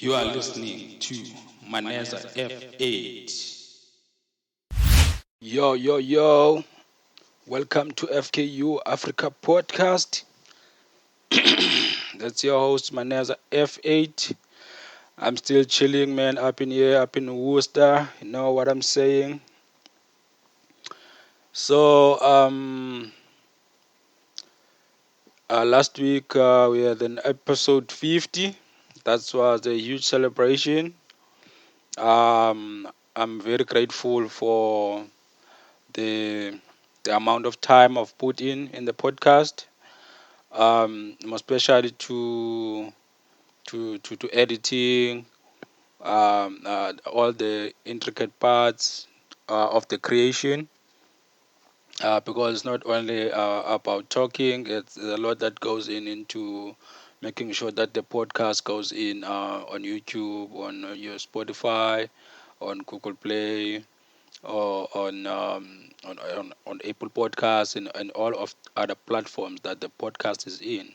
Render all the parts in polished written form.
You are listening to Maneza F8. Yo, yo, yo. Welcome to FKU Africa Podcast. That's your host, Maneza F8. I'm still chilling, man, up in here, up in Worcester. You know what I'm saying? So, last week we had an episode 50. That was a huge celebration. I'm very grateful for the the amount of time I've put in the podcast. Most especially to editing, all the intricate parts of the creation. Because it's not only about talking, it's a lot that goes into making sure that the podcast goes in on YouTube, on your Spotify, on Google Play, or on Apple Podcasts, and all of other platforms that the podcast is in.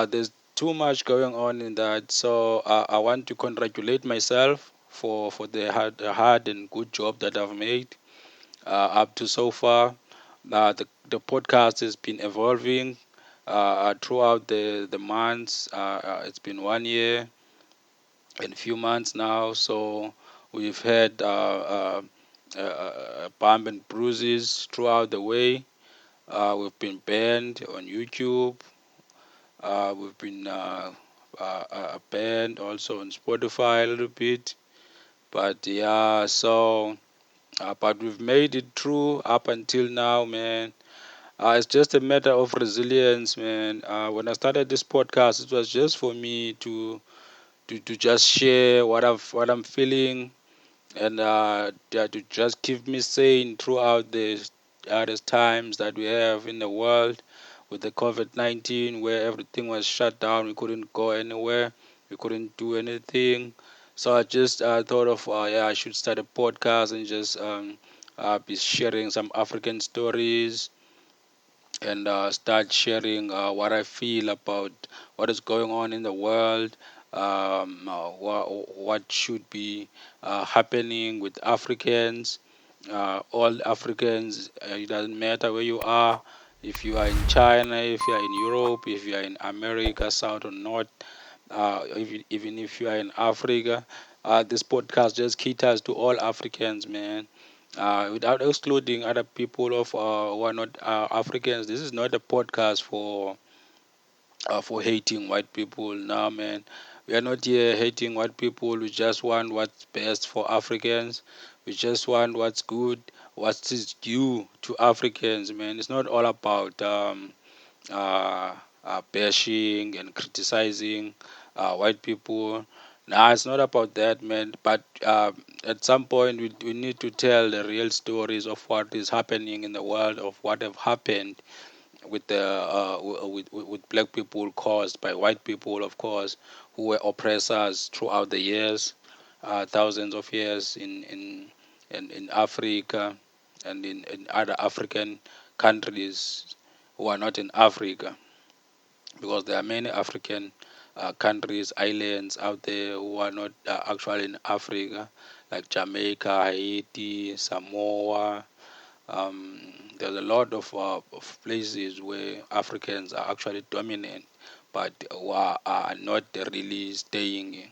There's too much going on in that, so I want to congratulate myself for the hard and good job that I've made up to so far. The podcast has been evolving throughout the months. It's been 1 year and a few months now, so we've had bump and bruises throughout the way. We've been banned on YouTube. We've been banned also on Spotify a little bit. But yeah, so but we've made it through up until now, man. It's just a matter of resilience, man. When I started this podcast, it was just for me to just share what I'm feeling, and yeah, to just keep me sane throughout the hardest times that we have in the world with the COVID-19, where everything was shut down. We couldn't go anywhere. We couldn't do anything. So I just thought of, yeah, I should start a podcast and just be sharing some African stories, and start sharing what I feel about what is going on in the world, what should be happening with Africans, all Africans. It doesn't matter where you are. If you are in China, if you are in Europe, if you are in America, South or North, even if you are in Africa, this podcast just caters to all Africans, man. Without excluding other people of who are not Africans. This is not a podcast for hating white people. Nah, man, we are not here hating white people. We just want what's best for Africans. We just want what's good, what is due to Africans, man. It's not all about bashing and criticizing white people. Nah, it's not about that, man. But at some point, we need to tell the real stories of what is happening in the world, of what have happened with the with black people caused by white people, of course, who were oppressors throughout the years, thousands of years in Africa and in other African countries who are not in Africa, because there are many African countries, islands out there who are not actually in Africa, like Jamaica, Haiti, Samoa. Um, there's a lot of places where Africans are actually dominant, but who are not really staying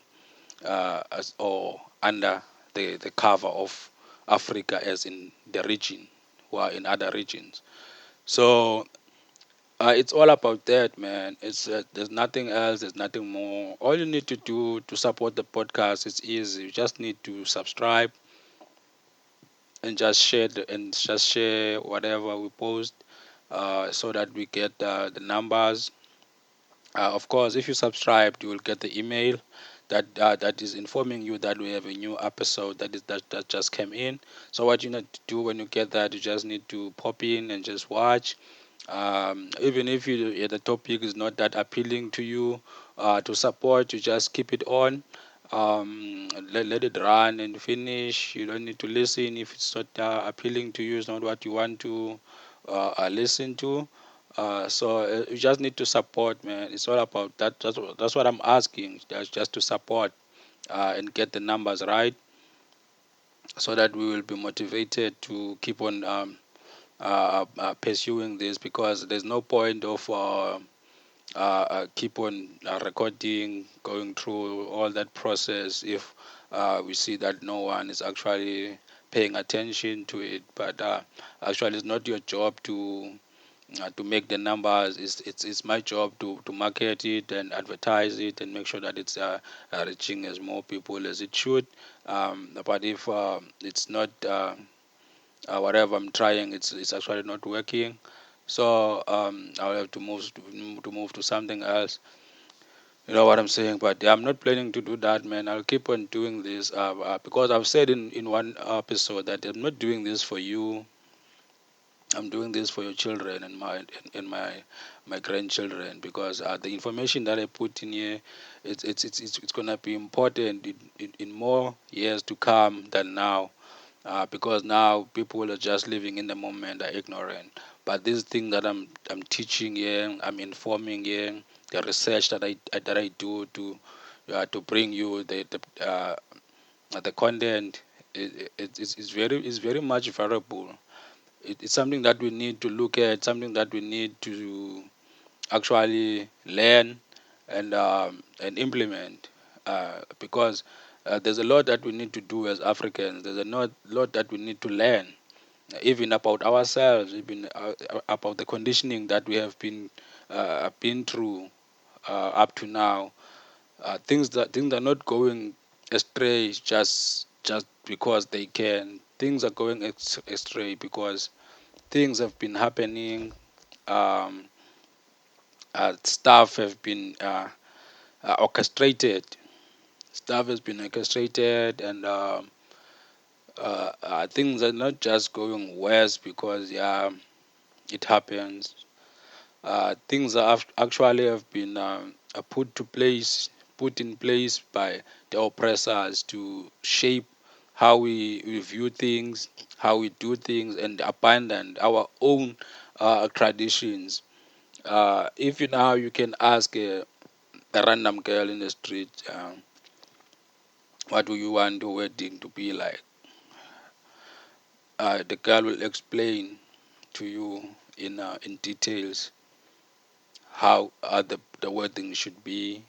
as or under the cover of Africa, as in the region, who are in other regions. So it's all about that, man. It's there's nothing else. There's nothing more. All you need to do to support the podcast is easy. You just need to subscribe and just share whatever we post, so that we get the numbers. Of course, if you subscribe, you will get the email that is informing you that we have a new episode that just came in. So what you need to do when you get that, you just need to pop in and just watch. Even if the topic is not that appealing to you, to support, you just keep it on. Let it run and finish. You don't need to listen if it's not appealing to you. It's not what you want to listen to. So you just need to support, man. It's all about that. That's what I'm asking. Just to support and get the numbers right, so that we will be motivated to keep on pursuing this, because there's no point of keep on recording, going through all that process if we see that no one is actually paying attention to it. But actually, it's not your job to make the numbers. It's my job to market it and advertise it and make sure that it's reaching as more people as it should. But if it's not whatever I'm trying, it's actually not working. So I'll have to move to something else. You know what I'm saying? But yeah, I'm not planning to do that, man. I'll keep on doing this because I've said in one episode that I'm not doing this for you. I'm doing this for your children and my grandchildren, because the information that I put in here, it's gonna be important in more years to come than now. Because now people are just living in the moment, are ignorant. But this thing that I'm teaching here, I'm informing here, the research that I do to bring you the content, is very much valuable. It's something that we need to look at, something that we need to actually learn and implement, because there's a lot that we need to do as Africans. There's a lot that we need to learn, even about ourselves, even about the conditioning that we have been through up to now. Things are not going astray just because they can. Things are going astray because things have been happening. Um, Stuff have been orchestrated. Stuff has been orchestrated, and things are not just going worse because it happens. Things actually have been put in place by the oppressors to shape how we view things, how we do things, and abandon our own traditions. If you now you can ask a random girl in the street, what do you want your wedding to be like? The girl will explain to you in details how the wedding should be,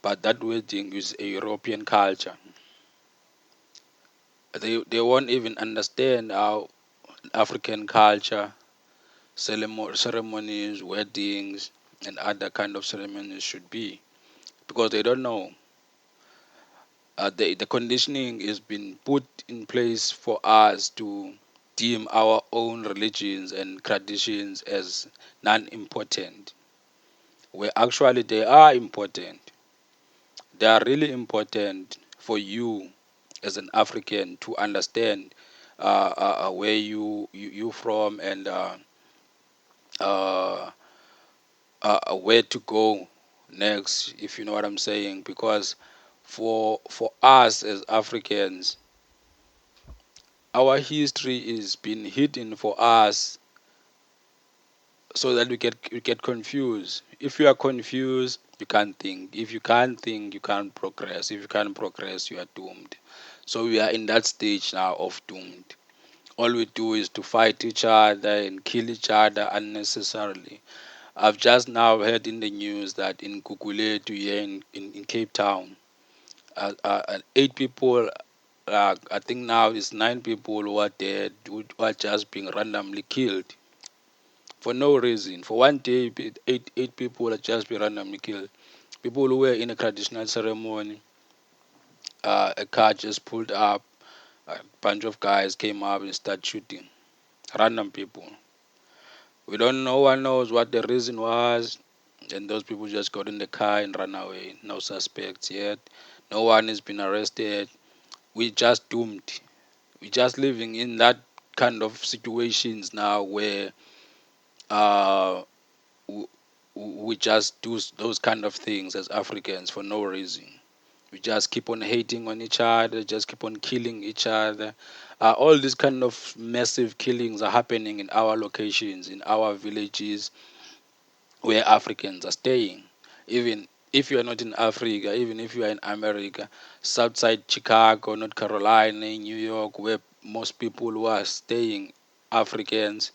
but that wedding is a European culture. They won't even understand how African culture, ceremonies, weddings, and other kind of ceremonies should be, because they don't know. The conditioning is been put in place for us to deem our own religions and traditions as non-important, where actually they are important. They are really important for you as an African to understand where you from, and uh, where to go next, if you know what I'm saying. Because for us as Africans, our history is been hidden for us so that we get confused. If you are confused, you can't think. If you can't think, you can't progress. If you can't progress, you are doomed. So we are in that stage now of doomed. All we do is to fight each other and kill each other unnecessarily. I've just now heard in the news that in Guguletu here in Cape Town, 8 people, I think now it's 9 people who are dead, who are just being randomly killed for no reason. For one day, eight people are just being randomly killed. People who were in a traditional ceremony, a car just pulled up, a bunch of guys came up and started shooting. Random people. No one knows what the reason was. And those people just got in the car and ran away. No suspects yet. No one has been arrested. We just doomed. We just living in that kind of situations now where uh, w- we just do those kind of things as Africans for no reason. We just keep on hating on each other, just keep on killing each other. All these kind of massive killings are happening in our locations, in our villages, where Africans are staying. Even if you are not in Africa, even if you are in America, Southside Chicago, North Carolina, New York, where most people who are staying, Africans,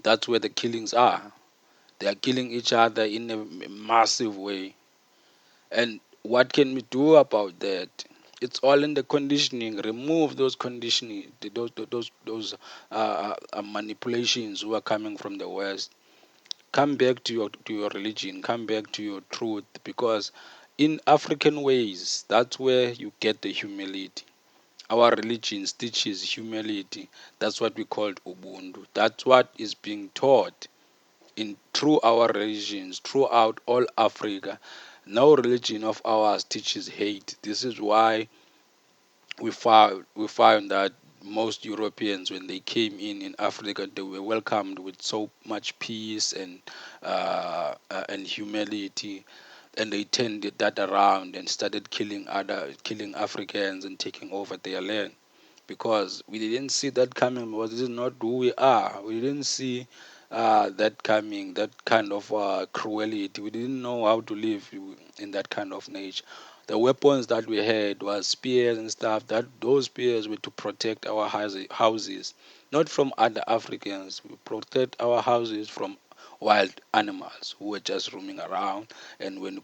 that's where the killings are. They are killing each other in a massive way. And what can we do about that? It's all in the conditioning. Remove those conditioning, those manipulations who are coming from the West. Come back to your religion. Come back to your truth, because in African ways, that's where you get the humility. Our religion teaches humility. That's what we call Ubuntu. That's what is being taught in through our religions throughout all Africa. No religion of ours teaches hate. This is why we found that most Europeans, when they came in Africa, they were welcomed with so much peace and humility, and they turned that around and started killing Africans and taking over their land, because we didn't see that coming, because this is not who we are. We didn't see that coming, that kind of cruelty. We didn't know how to live in that kind of nature. The weapons that we had was spears and stuff. That those spears were to protect our houses, not from other Africans. We protect our houses from wild animals who were just roaming around. And when we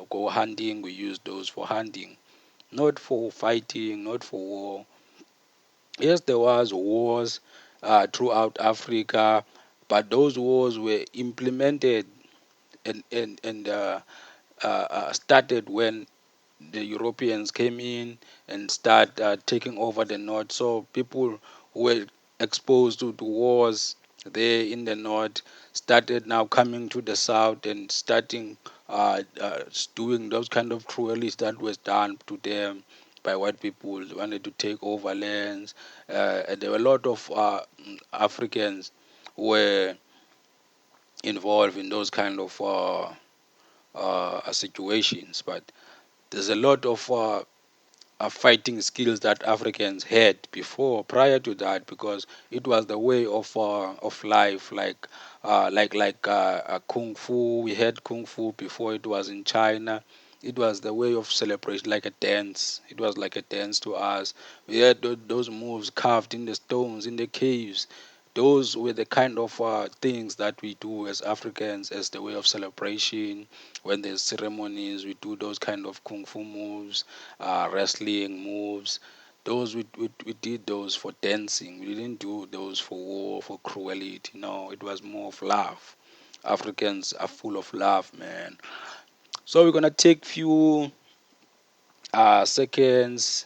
go hunting, we use those for hunting, not for fighting, not for war. Yes, there was wars throughout Africa, but those wars were implemented and started when the Europeans came in and start taking over the north. So people who were exposed to wars there in the north started now coming to the south and starting doing those kind of cruelties that was done to them by white people. They wanted to take over lands, and there were a lot of Africans who were involved in those kind of situations. But there's a lot of fighting skills that Africans had before, prior to that, because it was the way of life, like kung fu. We had kung fu before it was in China. It was the way of celebration, like a dance. It was like a dance to us. We had those moves carved in the stones, in the caves. Those were the kind of things that we do as Africans as the way of celebration. When there's ceremonies, we do those kind of kung fu moves, wrestling moves. Those we did those for dancing. We didn't do those for war, for cruelty. No, it was more of love. Africans are full of love, man. So we're gonna take few seconds,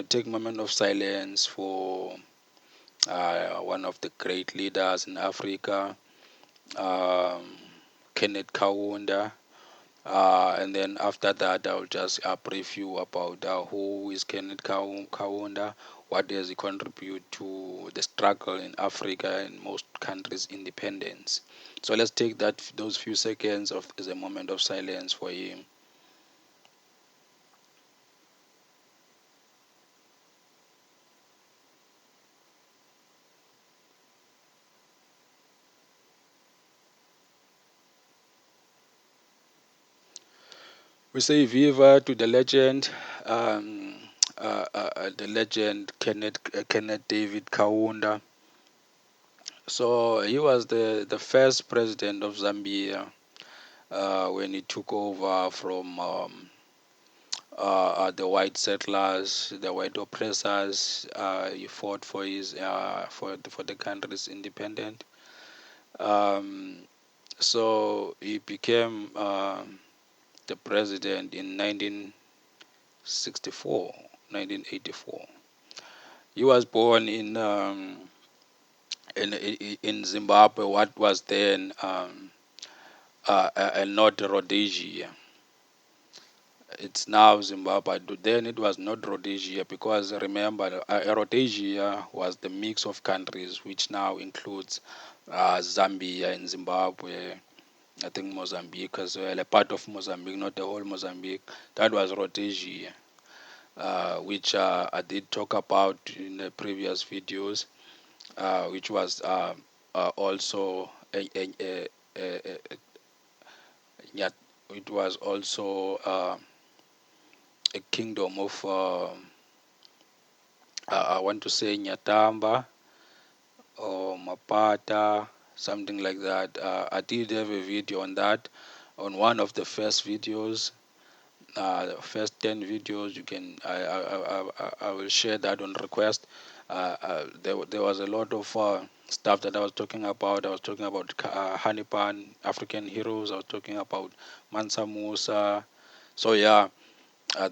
take a moment of silence for one of the great leaders in Africa, um, Kenneth Kaunda. And then after that, I'll just brief you about who is Kenneth Kaunda, what does he contribute to the struggle in Africa and most countries' independence. So let's take those few seconds as a moment of silence for him. We say viva to the legend Kenneth David Kaunda. So he was the first president of Zambia when he took over from the white settlers, the white oppressors. He fought for for the country's independence. Um, so he became the president in 1964, 1984. He was born in Zimbabwe, what was then not Rhodesia. It's now Zimbabwe. Then it was not Rhodesia, because remember, Rhodesia was the mix of countries, which now includes Zambia and Zimbabwe. I think Mozambique as well, a part of Mozambique, not the whole Mozambique. That was Rhodesia. which I did talk about in the previous videos, which was also it was also a kingdom of I want to say Nyatamba or Mapata, something like that. I did have a video on that, on one of the first videos, the first 10 videos. You can I will share that on request. There was a lot of stuff that I was talking about. I was talking about Hanipan, African heroes. I was talking about Mansa Musa. So yeah, that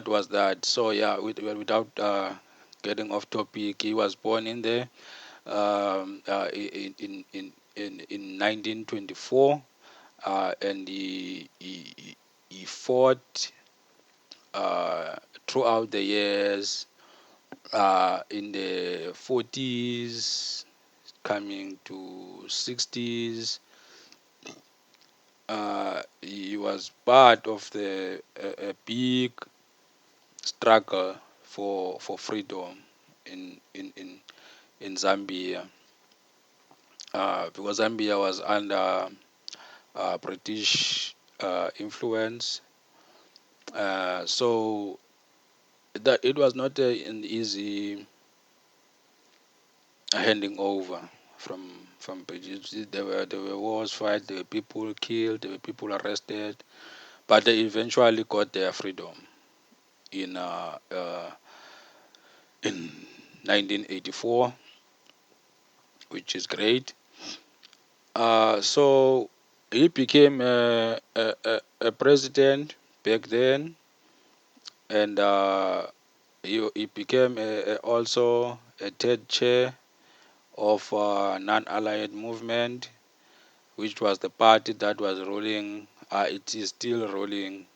was that. So yeah, without getting off topic, he was born in there in 1924, and he fought throughout the years, in the 40s, coming to 60s. He was part of a big struggle for freedom in Zambia, because Zambia was under British influence. So that it was not an easy handing over from British. There were wars fight. There were people killed. There were people arrested. But they eventually got their freedom in uh, uh, in 1984, which is great. So he became a president back then, and he became also a third chair of Non-Allied Movement, which was the party that was ruling. It is still ruling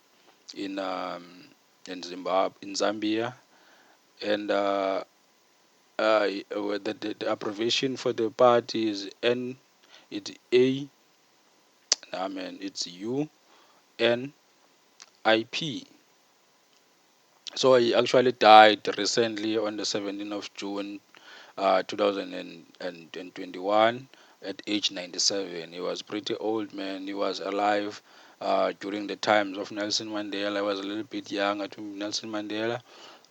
in Zimbabwe, in Zambia, and the abbreviation for the party is N. It's A. I mean, it's UNIP. So he actually died recently on the 17th of June, 2021, at age 97. He was pretty old, man. He was alive during the times of Nelson Mandela. I was a little bit young at Nelson Mandela,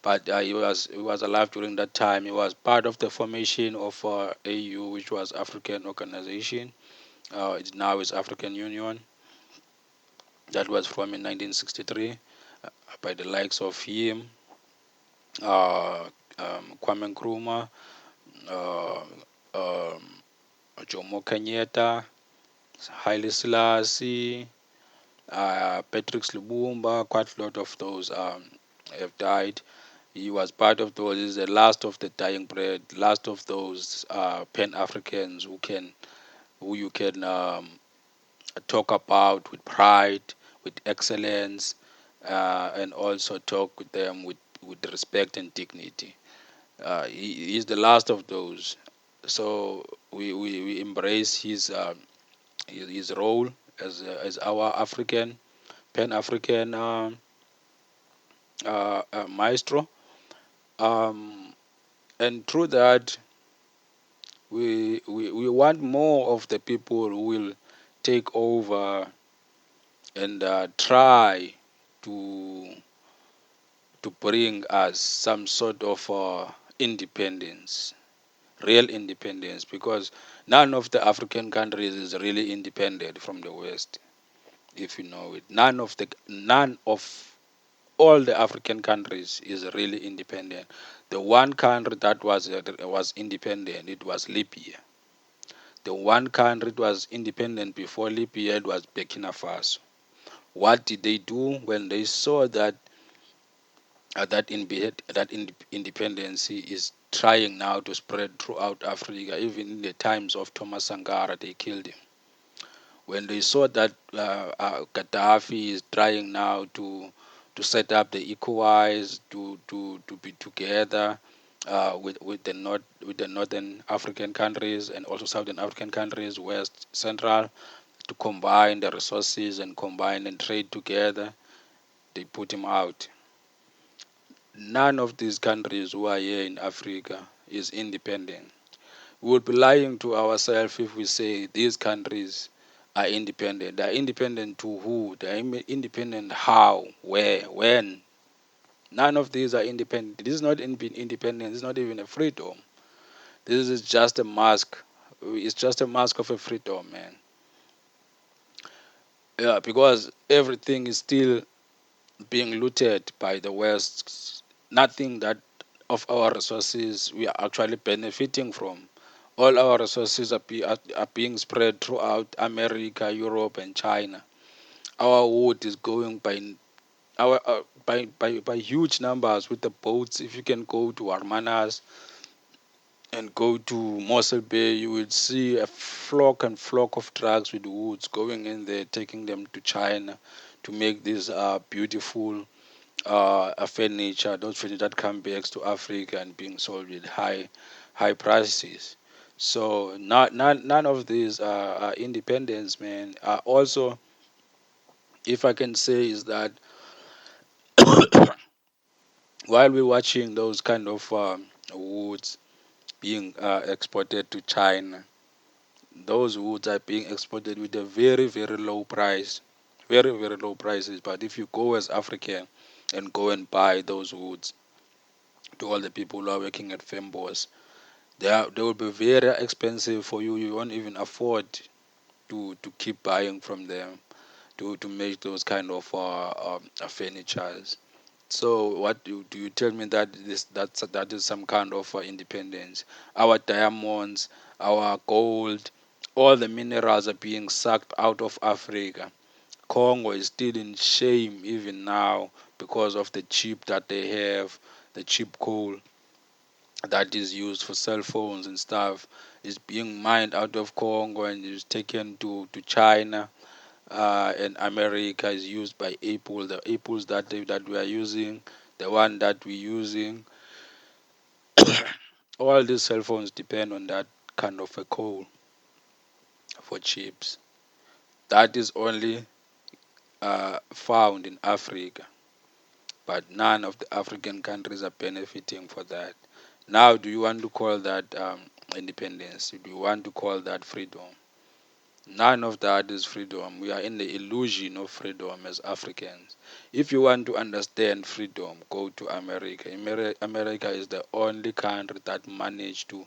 but he was alive during that time. He was part of the formation of AU, which was African Organization. It now is African Union. That was formed in 1963 by the likes of him, uh, Kwame Nkrumah, uh, um, Jomo Kenyatta, Haile Selassie, Patrick Lubumba. Quite a lot of those have died. He was part of those. He's the last of the dying breed, last of those Pan Africans who you can talk about with pride, with excellence, and also talk with them with respect and dignity. He's the last of those. So we embrace his role as our African, Pan African maestro. Um, and through that, we want more of the people who will take over and try to to bring us some sort of independence, real independence, because none of the African countries is really independent from the West, if you know it. None of all the African countries is really independent. The one country that was independent, it was Libya. The one country that was independent before Libya, it was Burkina Faso. What did they do when they saw that independence is trying now to spread throughout Africa? Even in the times of Thomas Sankara, they killed him. When they saw that Gaddafi is trying now to set up the ECOWAS to be together with the northern African countries and also southern African countries, West Central, to combine the resources and combine and trade together, they put him out. None of these countries who are here in Africa is independent. We would be lying to ourselves if we say these countries are independent. They are independent to who? They are independent how, where, when? None of these are independent. This is not independence. It's not even a freedom. This is just a mask. It's just a mask of a freedom, man. Yeah, because everything is still being looted by the West. Nothing that of our resources we are actually benefiting from. All our resources are being spread throughout America, Europe, and China. Our wood is going by huge numbers with the boats. If you can go to Armanas and go to Mossel Bay, you will see a flock and flock of trucks with woods going in there, taking them to China to make these beautiful furniture, those furniture that come back to Africa and being sold with high prices. So none of these are independence, man. Also, if I can say is that while we're watching those kind of woods being exported to China, those woods are being exported with a very low price, very low prices. But if you go as African and go and buy those woods to all the people who are working at Fembos, they will be very expensive for you. You won't even afford to keep buying from them to make those kind of furnitures. So what do you tell me that that is some kind of independence? Our diamonds, our gold, all the minerals are being sucked out of Africa. Congo is still in shame even now because of the chip that they have, the cheap coal that is used for cell phones and stuff is being mined out of Congo and is taken to China, and America is used by Apple. The Apples that we are using, the one that we're using, all these cell phones depend on that kind of a coal for chips. That is only found in Africa, but none of the African countries are benefiting for that. Now, do you want to call that independence? Do you want to call that freedom? None of that is freedom. We are in the illusion of freedom as Africans. If you want to understand freedom, go to America. America is the only country that managed to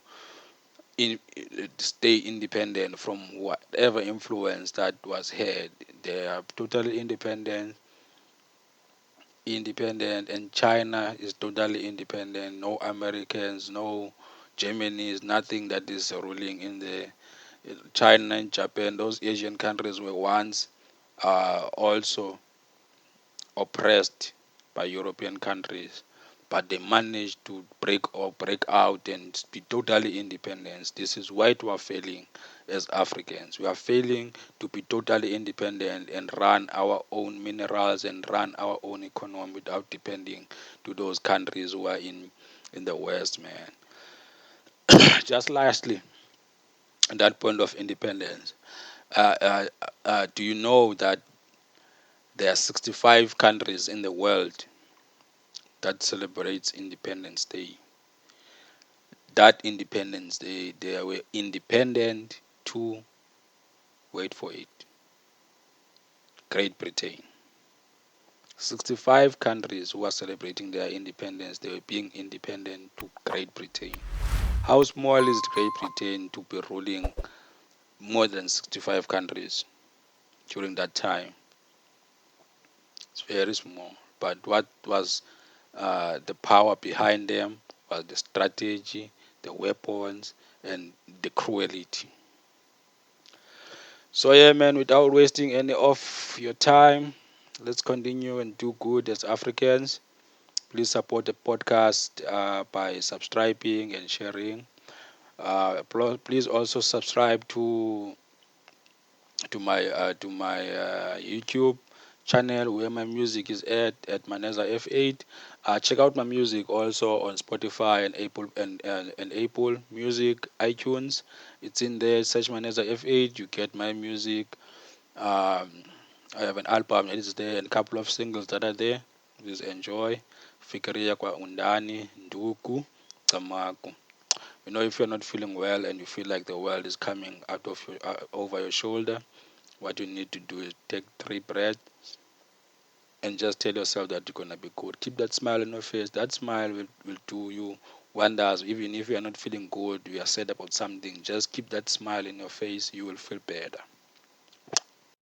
stay independent from whatever influence that was had. They are totally independent, and China is totally independent. No Americans, no Germany, nothing that is ruling in the China and Japan. Those Asian countries were once also oppressed by European countries, but they managed to break out and be totally independent. This is why we are failing as Africans. We are failing to be totally independent and run our own minerals and run our own economy without depending to those countries who are in the West, man. Just lastly, at that point of independence, do you know that there are 65 countries in the world that celebrates Independence Day? That Independence Day, they were independent to, wait for it, Great Britain. 65 countries who are celebrating their independence, they were being independent to Great Britain. How small is Great Britain to be ruling more than 65 countries during that time? It's very small. But what was the power behind them was the strategy, the weapons, and the cruelty. So yeah, man, without wasting any of your time, let's continue and do good as Africans. Please support the podcast by subscribing and sharing. Please also subscribe to my YouTube channel where my music is at Maneza F8. Check out my music also on Spotify and Apple Music, iTunes. It's in there. Search Maneza F8. You get my music. Um, I have an album that is there and a couple of singles that are there. Just enjoy. Fikiria kwa undani, ndugu, tamaku. If you're not feeling well and you feel like the world is coming out of your over your shoulder, what you need to do is take 3 breaths and just tell yourself that you're gonna be good. Keep that smile on your face. That smile will do you wonders. Even if you are not feeling good, you are sad about something, just keep that smile in your face. You will feel better.